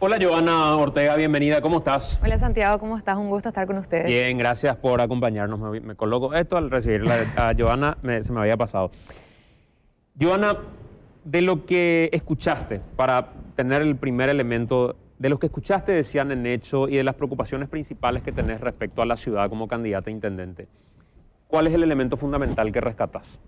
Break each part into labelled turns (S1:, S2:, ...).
S1: Hola Joana Ortega, bienvenida, ¿cómo estás?
S2: Hola Santiago, ¿cómo estás? Un gusto estar con ustedes.
S1: Bien, gracias por acompañarnos. Me coloco esto al recibirla a Joana, se me había pasado. Joana, de lo que escuchaste, para tener el primer elemento, de lo que escuchaste decían en hecho y de las preocupaciones principales que tenés respecto a la ciudad como candidata a intendente, ¿cuál es el elemento fundamental que rescatas?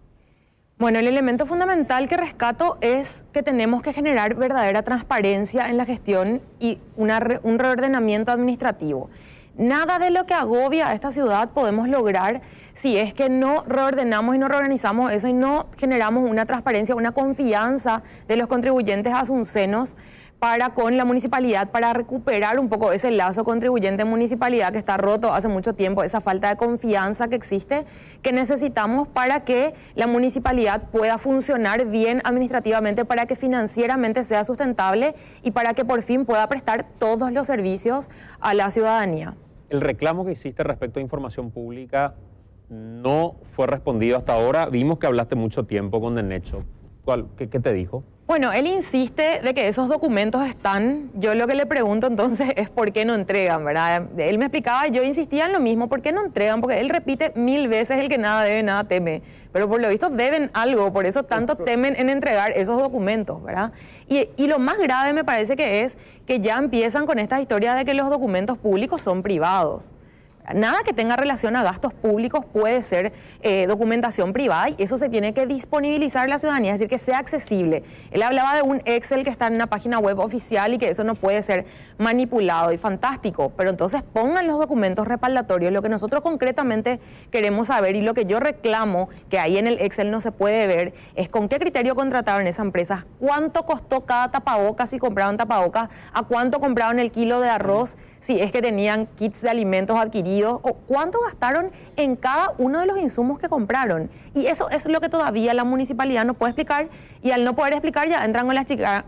S2: Bueno, el elemento fundamental que rescato es que tenemos que generar verdadera transparencia en la gestión y un reordenamiento administrativo. Nada de lo que agobia a esta ciudad podemos lograr si es que no reordenamos y no reorganizamos eso y no generamos una transparencia, una confianza de los contribuyentes asuncenos para con la municipalidad, para recuperar un poco ese lazo contribuyente-municipalidad que está roto hace mucho tiempo, esa falta de confianza que existe, que necesitamos para que la municipalidad pueda funcionar bien administrativamente, para que financieramente sea sustentable y para que por fin pueda prestar todos los servicios a la ciudadanía.
S1: El reclamo que hiciste respecto a información pública no fue respondido hasta ahora. Vimos que hablaste mucho tiempo con Denecho. ¿Qué te dijo?
S2: Bueno, él insiste de que esos documentos están. Yo lo que le pregunto entonces es por qué no entregan, ¿verdad? Él me explicaba, yo insistía en lo mismo, ¿por qué no entregan? Porque él repite 1000 veces el que nada debe, nada teme. Pero por lo visto deben algo, por eso tanto temen en entregar esos documentos, ¿verdad? Y lo más grave me parece que es que ya empiezan con esta historia de que los documentos públicos son privados. Nada que tenga relación a gastos públicos puede ser documentación privada y eso se tiene que disponibilizar a la ciudadanía, es decir, que sea accesible. Él hablaba de un Excel que está en una página web oficial y que eso no puede ser manipulado y fantástico, pero entonces pongan los documentos respaldatorios, lo que nosotros concretamente queremos saber y lo que yo reclamo que ahí en el Excel no se puede ver es con qué criterio contrataron esa empresa, cuánto costó cada tapabocas si compraron tapabocas, a cuánto compraron el kilo de arroz, si es que tenían kits de alimentos adquiridos, o cuánto gastaron en cada uno de los insumos que compraron. Y eso es lo que todavía la municipalidad no puede explicar, y al no poder explicar ya entran con las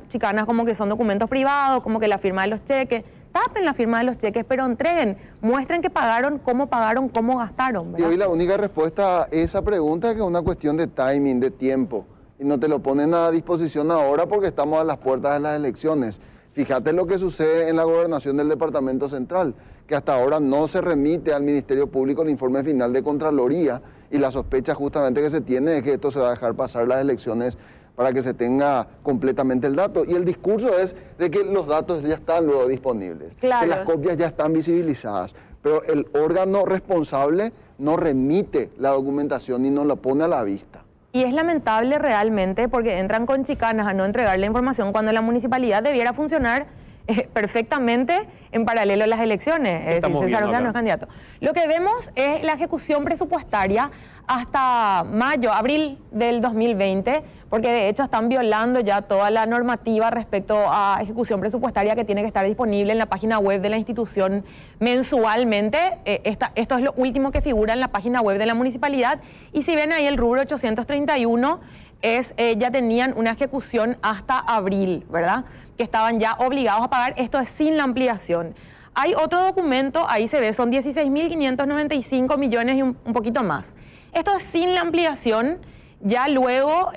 S2: chicanas como que son documentos privados, como que la firma de los cheques. Tapen la firma de los cheques, pero entreguen, muestren que pagaron, cómo gastaron, ¿verdad?
S3: Y hoy la única respuesta a esa pregunta es que es una cuestión de timing, de tiempo, y no te lo ponen a disposición ahora porque estamos a las puertas de las elecciones. Fíjate lo que sucede en la gobernación del Departamento Central, que hasta ahora no se remite al Ministerio Público el informe final de Contraloría y la sospecha justamente que se tiene es que esto se va a dejar pasar las elecciones para que se tenga completamente el dato. Y el discurso es de que los datos ya están luego disponibles,
S2: claro,
S3: que las copias ya están visibilizadas, pero el órgano responsable no remite la documentación y no la pone a la vista.
S2: Y es lamentable realmente porque entran con chicanas a no entregar la información cuando la municipalidad debiera funcionar perfectamente en paralelo a las elecciones. Es decir, César Oglá no es candidato. Lo que vemos es la ejecución presupuestaria hasta abril del 2020, porque de hecho están violando ya toda la normativa respecto a ejecución presupuestaria que tiene que estar disponible en la página web de la institución mensualmente. Esto es lo último que figura en la página web de la municipalidad. Y si ven ahí el rubro 831, ya tenían una ejecución hasta abril, ¿verdad? Que estaban ya obligados a pagar. Esto es sin la ampliación. Hay otro documento, ahí se ve, son 16.595 millones y un poquito más. Esto es sin la ampliación. Ya luego,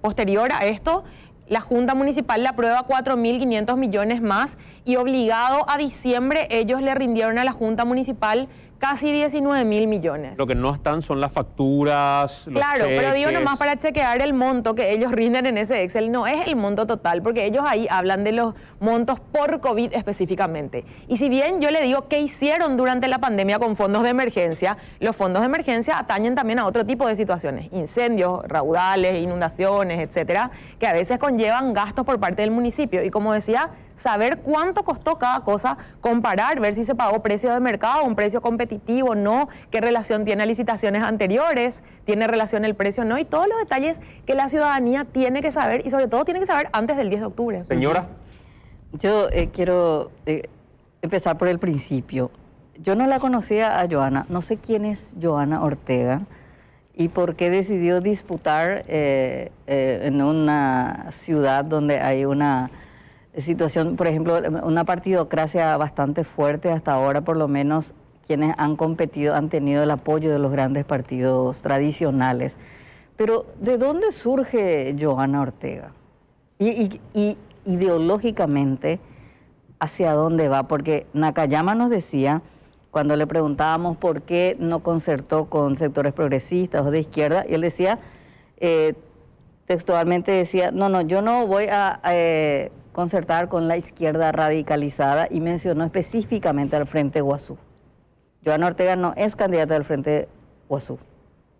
S2: posterior a esto, la Junta Municipal le aprueba 4.500 millones más y obligado a diciembre ellos le rindieron a la Junta Municipal casi 19.000 millones.
S1: Lo que no están son las facturas, los
S2: Claro,
S1: cheques.
S2: pero digo nomás para chequear el monto que ellos rinden en ese Excel, no es el monto total, porque ellos ahí hablan de los montos por COVID específicamente. Y si bien yo le digo qué hicieron durante la pandemia con fondos de emergencia, los fondos de emergencia atañen también a otro tipo de situaciones, incendios, raudales, inundaciones, etcétera, que a veces conllevan gastos por parte del municipio. Y como decía, saber cuánto costó cada cosa, comparar, ver si se pagó precio de mercado, un precio competitivo, no, qué relación tiene a licitaciones anteriores, tiene relación el precio, no, y todos los detalles que la ciudadanía tiene que saber y sobre todo tiene que saber antes del 10 de octubre.
S1: Señora.
S4: Yo quiero empezar por el principio. Yo no la conocía a Joana, no sé quién es Joana Ortega y por qué decidió disputar en una ciudad donde hay una situación, por ejemplo, una partidocracia bastante fuerte hasta ahora, por lo menos quienes han competido han tenido el apoyo de los grandes partidos tradicionales. Pero ¿de dónde surge Joana Ortega? Y ideológicamente hacia dónde va, porque Nakayama nos decía, cuando le preguntábamos por qué no concertó con sectores progresistas o de izquierda, y él decía, textualmente decía, no, yo no voy a concertar con la izquierda radicalizada, y mencionó específicamente al Frente Guazú. Johanna Ortega no es candidata del Frente Guazú.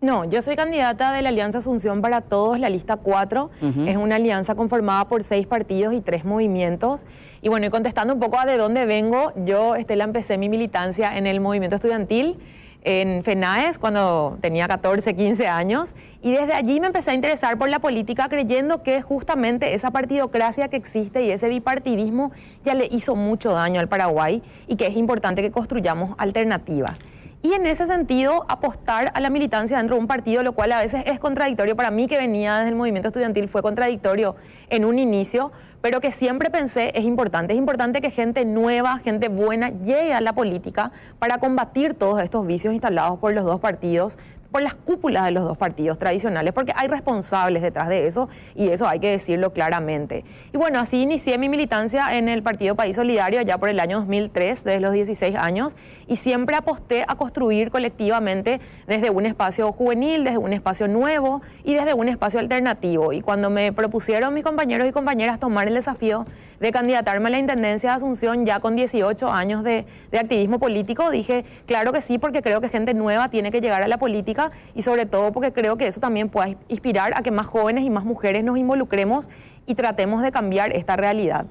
S2: No, yo soy candidata de la Alianza Asunción para Todos, la lista 4. Es una alianza conformada por 6 partidos y 3 movimientos. Y bueno, y contestando un poco a de dónde vengo, yo, Estela, empecé mi militancia en el movimiento estudiantil, en FENAES, cuando tenía 14, 15 años. Y desde allí me empecé a interesar por la política, creyendo que justamente esa partidocracia que existe y ese bipartidismo ya le hizo mucho daño al Paraguay y que es importante que construyamos alternativas. Y en ese sentido, apostar a la militancia dentro de un partido, lo cual a veces es contradictorio. Para mí, que venía desde el movimiento estudiantil, fue contradictorio en un inicio, pero que siempre pensé es importante que gente nueva, gente buena, llegue a la política para combatir todos estos vicios instalados por los dos partidos, por las cúpulas de los dos partidos tradicionales, porque hay responsables detrás de eso, y eso hay que decirlo claramente. Y bueno, así inicié mi militancia en el Partido País Solidario allá por el año 2003, desde los 16 años, y siempre aposté a construir colectivamente desde un espacio juvenil, desde un espacio nuevo y desde un espacio alternativo. Y cuando me propusieron mis compañeros y compañeras tomar el desafío de candidatarme a la Intendencia de Asunción ya con 18 años de activismo político, dije, claro que sí, porque creo que gente nueva tiene que llegar a la política, y sobre todo porque creo que eso también puede inspirar a que más jóvenes y más mujeres nos involucremos y tratemos de cambiar esta realidad.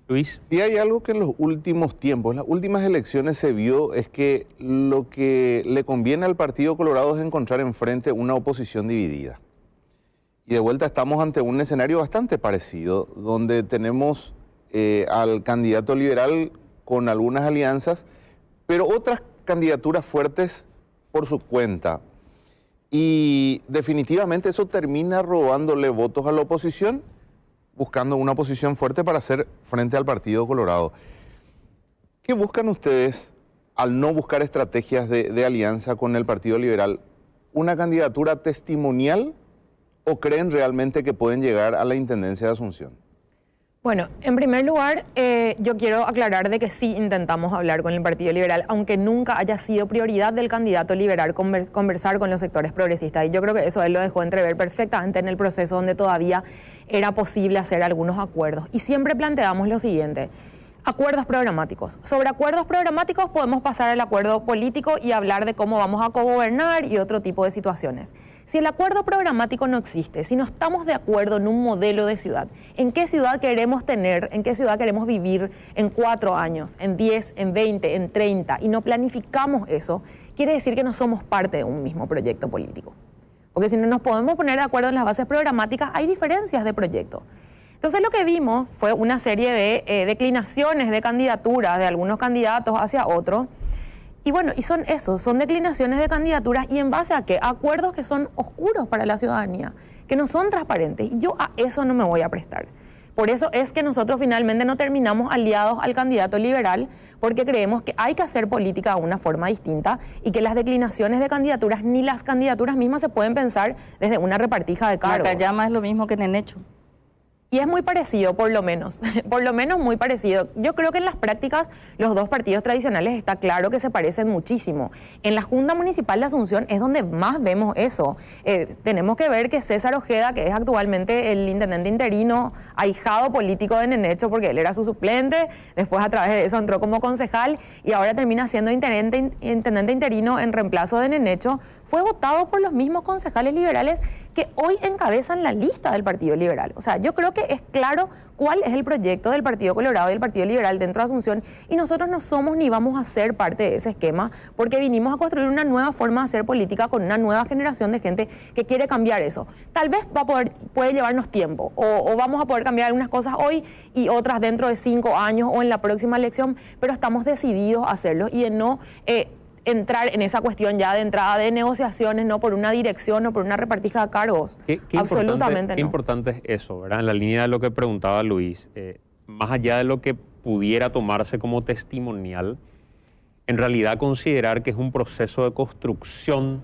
S1: Luis.
S5: Si hay algo que en los últimos tiempos, en las últimas elecciones se vio, es que lo que le conviene al Partido Colorado es encontrar enfrente una oposición dividida. Y de vuelta estamos ante un escenario bastante parecido, donde tenemos al candidato liberal con algunas alianzas, pero otras candidaturas fuertes por su cuenta. Y definitivamente eso termina robándole votos a la oposición, buscando una posición fuerte para hacer frente al Partido Colorado. ¿Qué buscan ustedes al no buscar estrategias de alianza con el Partido Liberal? ¿Una candidatura testimonial o creen realmente que pueden llegar a la Intendencia de Asunción?
S2: Bueno, en primer lugar, yo quiero aclarar de que sí intentamos hablar con el Partido Liberal, aunque nunca haya sido prioridad del candidato liberal conversar con los sectores progresistas. Y yo creo que eso él lo dejó entrever perfectamente en el proceso, donde todavía era posible hacer algunos acuerdos. Y siempre planteamos lo siguiente: acuerdos programáticos. Sobre acuerdos programáticos podemos pasar al acuerdo político y hablar de cómo vamos a cogobernar y otro tipo de situaciones. Si el acuerdo programático no existe, si no estamos de acuerdo en un modelo de ciudad, en qué ciudad queremos tener, en qué ciudad queremos vivir en 4 años, en 10, en 20, en 30, y no planificamos eso, quiere decir que no somos parte de un mismo proyecto político. Porque si no nos podemos poner de acuerdo en las bases programáticas, hay diferencias de proyecto. Entonces lo que vimos fue una serie de declinaciones de candidaturas de algunos candidatos hacia otros. Y bueno, y son declinaciones de candidaturas, y en base a qué, acuerdos que son oscuros para la ciudadanía, que no son transparentes. Y yo a eso no me voy a prestar. Por eso es que nosotros finalmente no terminamos aliados al candidato liberal, porque creemos que hay que hacer política de una forma distinta y que las declinaciones de candidaturas, ni las candidaturas mismas, se pueden pensar desde una repartija de cargos.
S4: Nakayama es lo mismo que Nenecho.
S2: Y es muy parecido, por lo menos muy parecido. Yo creo que en las prácticas los dos partidos tradicionales está claro que se parecen muchísimo. En la Junta Municipal de Asunción es donde más vemos eso. Tenemos que ver que César Ojeda, que es actualmente el intendente interino, ahijado político de Nenecho, porque él era su suplente, después a través de eso entró como concejal y ahora termina siendo intendente interino en reemplazo de Nenecho, fue votado por los mismos concejales liberales que hoy encabezan la lista del Partido Liberal. O sea, yo creo que es claro cuál es el proyecto del Partido Colorado y del Partido Liberal dentro de Asunción, y nosotros no somos ni vamos a ser parte de ese esquema, porque vinimos a construir una nueva forma de hacer política con una nueva generación de gente que quiere cambiar eso. Tal vez puede llevarnos tiempo, o vamos a poder cambiar algunas cosas hoy y otras dentro de 5 años o en la próxima elección, pero estamos decididos a hacerlo y de no entrar en esa cuestión ya de entrada de negociaciones, no por una dirección o por una repartija de cargos. Absolutamente no.
S1: Qué importante es eso, ¿verdad? En la línea de lo que preguntaba Luis, más allá de lo que pudiera tomarse como testimonial, en realidad considerar que es un proceso de construcción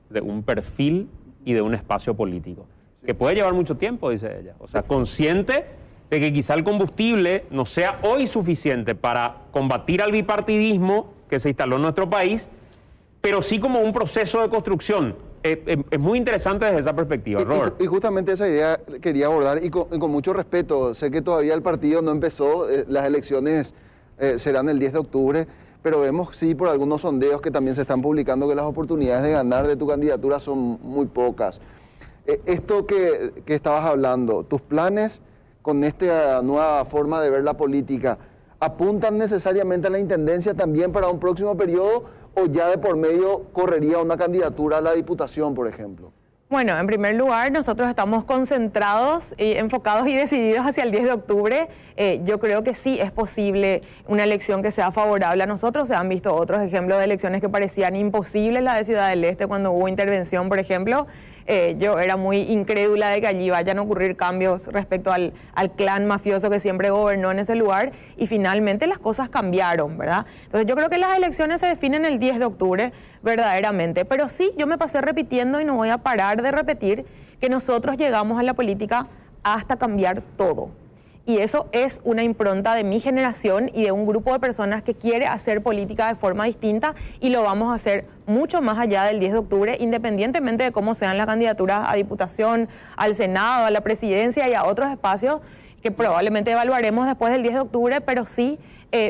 S1: de un perfil y de un espacio político, que puede llevar mucho tiempo, dice ella. O sea, consciente de que quizá el combustible no sea hoy suficiente para combatir al bipartidismo que se instaló en nuestro país, pero sí como un proceso de construcción. Es muy interesante desde esa perspectiva, Robert.
S3: Y justamente esa idea quería abordar y con mucho respeto. Sé que todavía el partido no empezó, las elecciones serán el 10 de octubre, pero vemos sí por algunos sondeos que también se están publicando que las oportunidades de ganar de tu candidatura son muy pocas. Esto que estabas hablando, tus planes con esta nueva forma de ver la política, ¿apuntan necesariamente a la intendencia también para un próximo periodo o ya de por medio correría una candidatura a la diputación, por ejemplo?
S2: Bueno, en primer lugar, nosotros estamos concentrados, enfocados y decididos hacia el 10 de octubre. Yo creo que sí es posible una elección que sea favorable a nosotros. Se han visto otros ejemplos de elecciones que parecían imposibles, la de Ciudad del Este, cuando hubo intervención, por ejemplo. Yo era muy incrédula de que allí vayan a ocurrir cambios respecto al clan mafioso que siempre gobernó en ese lugar, y finalmente las cosas cambiaron, ¿verdad? Entonces yo creo que las elecciones se definen el 10 de octubre verdaderamente, pero sí, yo me pasé repitiendo y no voy a parar de repetir que nosotros llegamos a la política hasta cambiar todo. Y eso es una impronta de mi generación y de un grupo de personas que quiere hacer política de forma distinta, y lo vamos a hacer mucho más allá del 10 de octubre, independientemente de cómo sean las candidaturas a diputación, al Senado, a la presidencia y a otros espacios que probablemente evaluaremos después del 10 de octubre, pero sí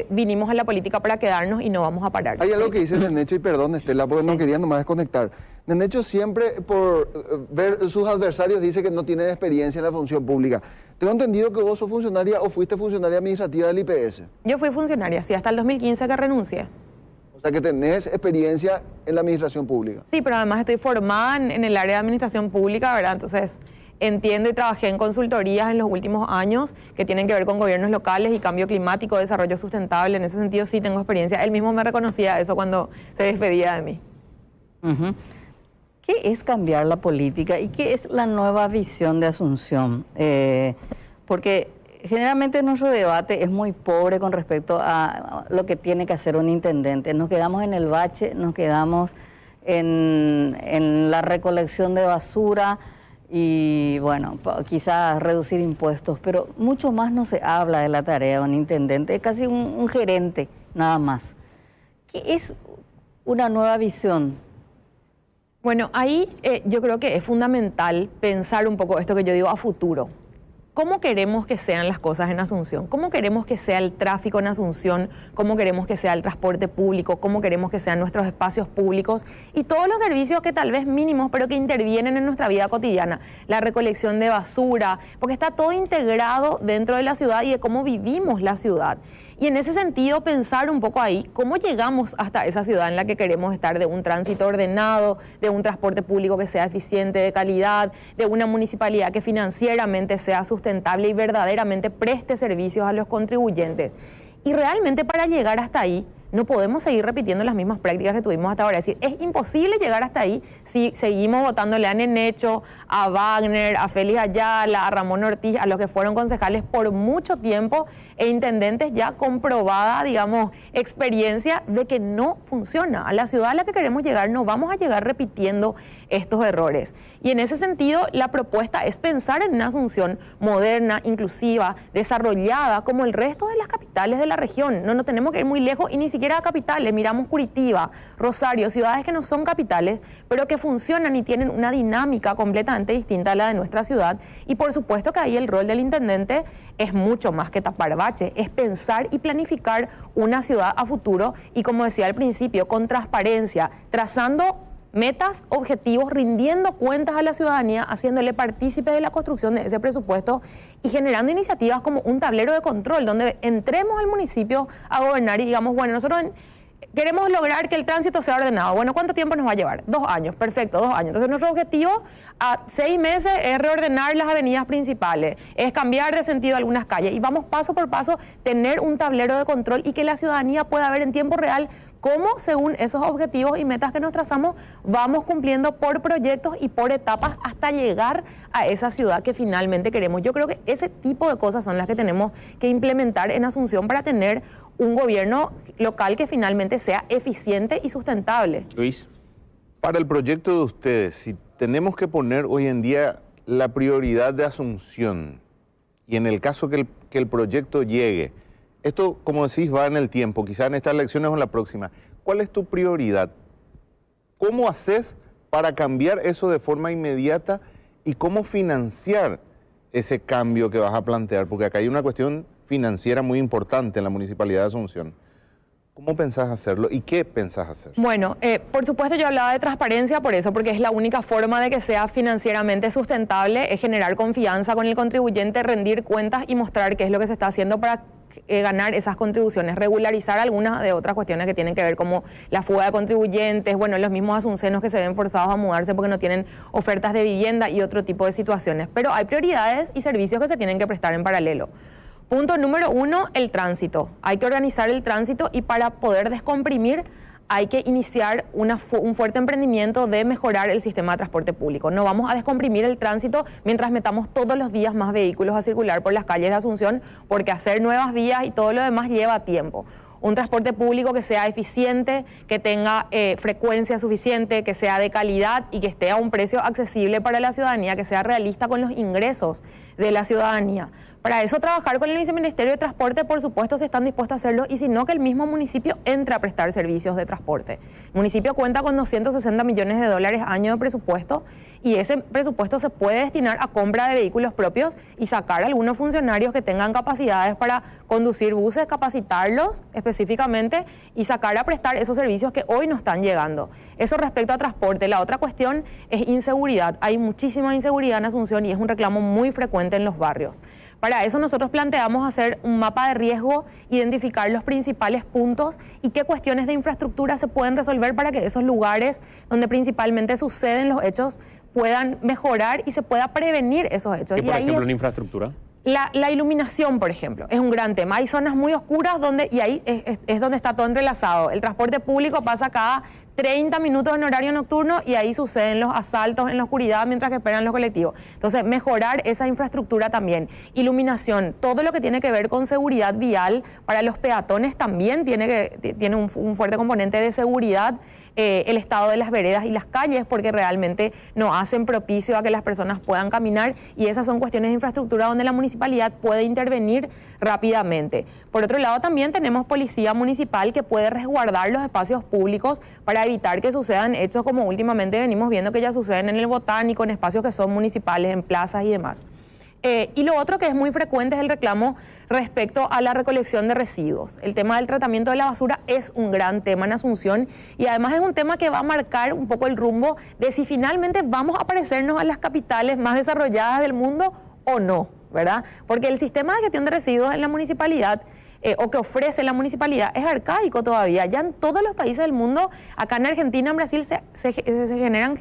S2: vinimos a la política para quedarnos y no vamos a parar.
S3: Hay algo que dice Nenecho, y perdón, Estela, porque no quería nomás desconectar. Nenecho siempre, por ver sus adversarios, dice que no tienen experiencia en la función pública. Tengo entendido que vos sos funcionaria o fuiste funcionaria administrativa del IPS.
S2: Yo fui funcionaria, sí, hasta el 2015 que renuncié.
S3: O sea que tenés experiencia en la administración pública.
S2: Sí, pero además estoy formada en el área de administración pública, ¿verdad? Entonces entiendo y trabajé en consultorías en los últimos años que tienen que ver con gobiernos locales y cambio climático, desarrollo sustentable. En ese sentido sí tengo experiencia. Él mismo me reconocía eso cuando se despedía de mí.
S4: ¿Qué es cambiar la política y qué es la nueva visión de Asunción? Porque generalmente nuestro debate es muy pobre con respecto a lo que tiene que hacer un intendente. Nos quedamos en el bache, nos quedamos en la recolección de basura y, bueno, quizás reducir impuestos, pero mucho más no se habla de la tarea de un intendente, es casi un gerente nada más. ¿Qué es una nueva visión?
S2: Bueno, ahí yo creo que es fundamental pensar un poco esto que yo digo a futuro. ¿Cómo queremos que sean las cosas en Asunción? ¿Cómo queremos que sea el tráfico en Asunción? ¿Cómo queremos que sea el transporte público? ¿Cómo queremos que sean nuestros espacios públicos? Y todos los servicios que tal vez mínimos, pero que intervienen en nuestra vida cotidiana. La recolección de basura, porque está todo integrado dentro de la ciudad y de cómo vivimos la ciudad. Y en ese sentido, pensar un poco ahí, ¿cómo llegamos hasta esa ciudad en la que queremos estar? De un tránsito ordenado, de un transporte público que sea eficiente, de calidad, de una municipalidad que financieramente sea sustentable y verdaderamente preste servicios a los contribuyentes. Y realmente para llegar hasta ahí, no podemos seguir repitiendo las mismas prácticas que tuvimos hasta ahora. Es decir, es imposible llegar hasta ahí si seguimos votándole a Nenecho, a Wagner, a Félix Ayala, a Ramón Ortiz, a los que fueron concejales por mucho tiempo e intendentes ya comprobada, digamos, experiencia de que no funciona. A la ciudad a la que queremos llegar no vamos a llegar repitiendo estos errores. Y en ese sentido, la propuesta es pensar en una Asunción moderna, inclusiva, desarrollada, como el resto de las capitales de la región. No nos tenemos que ir muy lejos y ni siquiera a capitales. Miramos Curitiba, Rosario, ciudades que no son capitales, pero que funcionan y tienen una dinámica completamente distinta a la de nuestra ciudad. Y por supuesto que ahí el rol del intendente es mucho más que tapar baches, es pensar y planificar una ciudad a futuro y, como decía al principio, con transparencia, trazando metas, objetivos, rindiendo cuentas a la ciudadanía, haciéndole partícipe de la construcción de ese presupuesto y generando iniciativas como un tablero de control donde entremos al municipio a gobernar y digamos, bueno, nosotros queremos lograr que el tránsito sea ordenado. Bueno, ¿cuánto tiempo nos va a llevar? 2 años, perfecto, 2 años. Entonces nuestro objetivo a 6 meses es reordenar las avenidas principales, es cambiar de sentido algunas calles y vamos paso por paso tener un tablero de control y que la ciudadanía pueda ver en tiempo real cómo, según esos objetivos y metas que nos trazamos, vamos cumpliendo por proyectos y por etapas hasta llegar a esa ciudad que finalmente queremos. Yo creo que ese tipo de cosas son las que tenemos que implementar en Asunción para tener un gobierno local que finalmente sea eficiente y sustentable.
S1: Luis.
S5: Para el proyecto de ustedes, si tenemos que poner hoy en día la prioridad de Asunción, y en el caso que el proyecto llegue, esto, como decís, va en el tiempo, quizás en estas elecciones o en la próxima, ¿cuál es tu prioridad? ¿Cómo haces para cambiar eso de forma inmediata y cómo financiar ese cambio que vas a plantear? Porque acá hay una cuestión financiera muy importante en la Municipalidad de Asunción. ¿Cómo pensás hacerlo y qué pensás hacer?
S2: Bueno, por supuesto yo hablaba de transparencia por eso, porque es la única forma de que sea financieramente sustentable, es generar confianza con el contribuyente, rendir cuentas y mostrar qué es lo que se está haciendo para ganar esas contribuciones, regularizar algunas de otras cuestiones que tienen que ver como la fuga de contribuyentes, bueno, los mismos asuncenos que se ven forzados a mudarse porque no tienen ofertas de vivienda y otro tipo de situaciones. Pero hay prioridades y servicios que se tienen que prestar en paralelo. Punto número 1, el tránsito. Hay que organizar el tránsito y para poder descomprimir hay que iniciar un fuerte emprendimiento de mejorar el sistema de transporte público. No vamos a descomprimir el tránsito mientras metamos todos los días más vehículos a circular por las calles de Asunción, porque hacer nuevas vías y todo lo demás lleva tiempo. Un transporte público que sea eficiente, que tenga frecuencia suficiente, que sea de calidad y que esté a un precio accesible para la ciudadanía, que sea realista con los ingresos de la ciudadanía. Para eso trabajar con el Viceministerio de Transporte, por supuesto, si están dispuestos a hacerlo, y si no, que el mismo municipio entre a prestar servicios de transporte. El municipio cuenta con 260 millones de dólares año de presupuesto, y ese presupuesto se puede destinar a compra de vehículos propios y sacar a algunos funcionarios que tengan capacidades para conducir buses, capacitarlos específicamente y sacar a prestar esos servicios que hoy no están llegando. Eso respecto a transporte. La otra cuestión es inseguridad. Hay muchísima inseguridad en Asunción y es un reclamo muy frecuente en los barrios. Para eso nosotros planteamos hacer un mapa de riesgo, identificar los principales puntos y qué cuestiones de infraestructura se pueden resolver para que esos lugares donde principalmente suceden los hechos puedan mejorar y se pueda prevenir esos hechos.
S1: ¿Qué, por
S2: y ahí
S1: ejemplo, en infraestructura?
S2: La iluminación, por ejemplo, es un gran tema. Hay zonas muy oscuras y ahí es donde está todo entrelazado. El transporte público pasa cada 30 minutos en horario nocturno y ahí suceden los asaltos en la oscuridad mientras que esperan los colectivos. Entonces, mejorar esa infraestructura también. Iluminación, todo lo que tiene que ver con seguridad vial para los peatones también tiene un fuerte componente de seguridad. El estado de las veredas y las calles, porque realmente no hacen propicio a que las personas puedan caminar, y esas son cuestiones de infraestructura donde la municipalidad puede intervenir rápidamente. Por otro lado, también tenemos policía municipal que puede resguardar los espacios públicos para evitar que sucedan hechos como últimamente venimos viendo que ya suceden en el Botánico, en espacios que son municipales, en plazas y demás. Y lo otro que es muy frecuente es el reclamo respecto a la recolección de residuos. El tema del tratamiento de la basura es un gran tema en Asunción y además es un tema que va a marcar un poco el rumbo de si finalmente vamos a parecernos a las capitales más desarrolladas del mundo o no, ¿verdad? Porque el sistema de gestión de residuos en la municipalidad o que ofrece la municipalidad es arcaico todavía. Ya en todos los países del mundo, acá en Argentina, en Brasil, se generan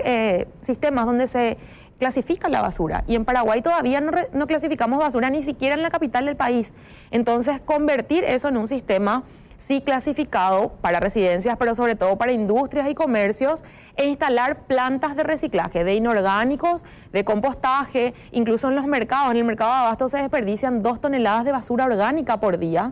S2: sistemas donde se clasifica la basura, y en Paraguay todavía no clasificamos basura ni siquiera en la capital del país. Entonces, convertir eso en un sistema sí clasificado para residencias, pero sobre todo para industrias y comercios, e instalar plantas de reciclaje de inorgánicos, de compostaje, incluso en los mercados. En el mercado de abasto se desperdician 2 toneladas de basura orgánica por día,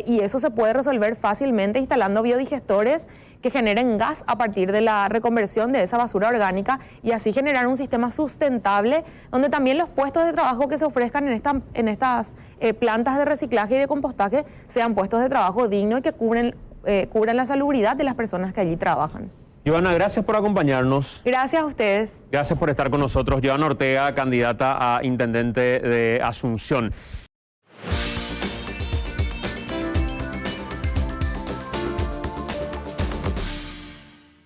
S2: y eso se puede resolver fácilmente instalando biodigestores que generen gas a partir de la reconversión de esa basura orgánica, y así generar un sistema sustentable donde también los puestos de trabajo que se ofrezcan en estas plantas de reciclaje y de compostaje sean puestos de trabajo dignos y que cubran la salubridad de las personas que allí trabajan.
S1: Johanna, gracias por acompañarnos.
S2: Gracias a ustedes.
S1: Gracias por estar con nosotros. Johanna Ortega, candidata a intendente de Asunción.